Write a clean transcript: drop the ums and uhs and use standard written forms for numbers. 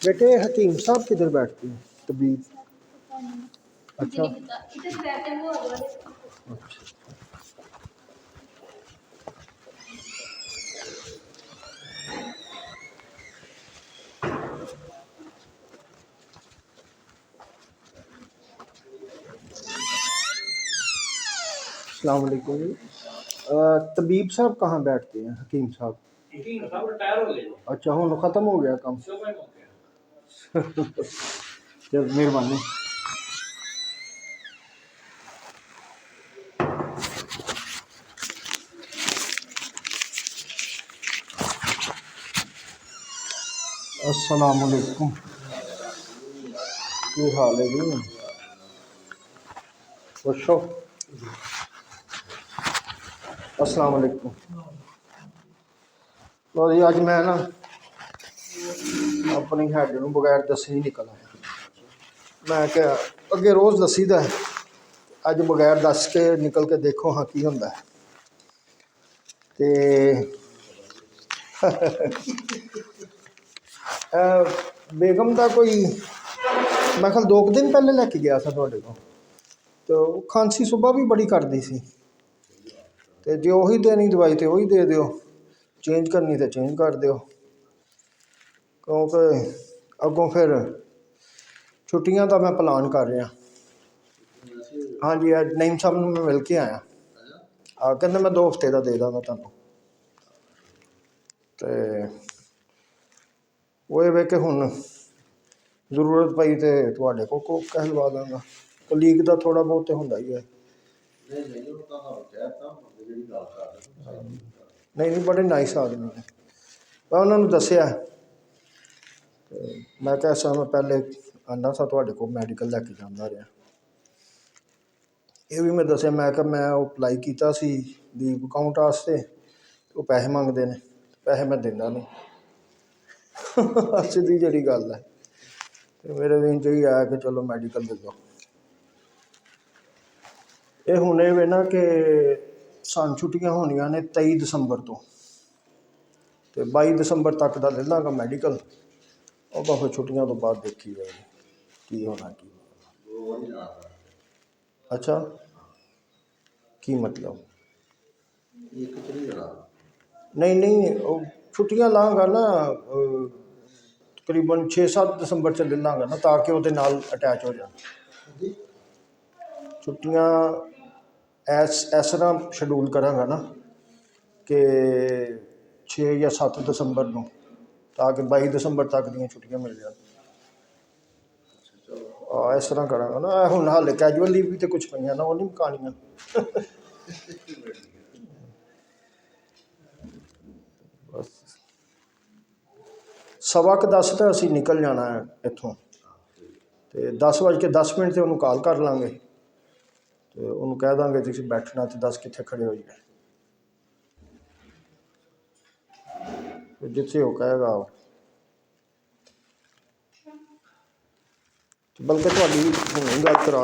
बेटे हकीम साहब किधर बैठते हैं तबीब? अच्छा अस्सलाम वालेकुम जी। तबीब साहब कहाँ बैठते हैं? हकीम साहब रिटायर हो गए। अच्छा हूँ ख़त्म हो गया काम। चल मेहरबानी। अस्सलाम वालेकुम, की हाल है जी? खुशो? अस्सलाम वालेकुम। लो जी अज मैं ना अपनी हैड नूं बगैर दस्से ही निकल आया। मैं क्या अगे रोज़ दसीदा है, अज बगैर दस के निकल के देखो हाँ की होंदा है। ते बेगम का कोई मैं ख्याल 2 दिन पहले लैके गया था तुहाडे कोल, तो खांसी सुबह भी बड़ी करती सी, ते जे उही देनी दवाई तो उही दे दिओ, चेंज करनी तो चेंज कर दिओ, क्योंकि अगों फिर छुट्टियां का मैं प्लान कर रहा। हाँ जी अज नईम साहब नूं मैं मिल के आया। कहते मैं 2 हफ्ते का दे दाँगा तुहानूं। तो वो ये कि हुण जरूरत पई तो तुहाडे कोल कहलवा दाँगा। कलीग का थोड़ा बहुत तो हुंदा ही है। नहीं बड़े नाइस आदमी ने, मैं उन्होंने दसिया मैं क्या ऐसा मैं पहले आना था तुहाडे कोल मैडिकल लैके जांदा रहा। ये भी मैं दसिया मैं क्या मैं अप्लाई किया सी लीव अकाउंट वास्ते, वो पैसे मंगते हैं, पैसे मैं देना नहीं। सीधी जी गल है। तो मेरे दिन च ही आया कि चलो मैडिकल दे दो। ये हुण ये वे ना कि सन छुट्टियां होनियां ने 23 दिसंबर तो 22 दिसंबर तक का ले लाँगा मैडिकल, और फिर छुट्टियां तो बाद देखी जाएगी की होना की। अच्छा की मतलब? नहीं नहीं वो छुट्टियां लाँगा ना तकरीबन 6-7 दिसंबर च ले लाँगा ना, ताकि वो अटैच हो जाए। छुट्टियां इस तरह शेड्यूल करांगा ना कि 6 या 7 दिसंबर को, ताकि 22 दिसंबर तक दी छुट्टियां मिल जाए। इस तरह करांगा ना। हुण हाले कैजुअल लीव भी तो कुछ पईयां ना, वो नहीं मुकानियां। बस 10:15 तो असीं निकल जाना है इत्थों, तो 10:10 तो उन्होंने कॉल कर लाँगे, तो उन्होंने कह देंगे तुसीं बैठना, तो 10 कित्थे खड़े हो जाए, जिथे वो कहेगा। बल्कि तुहाडी हुणे गल करा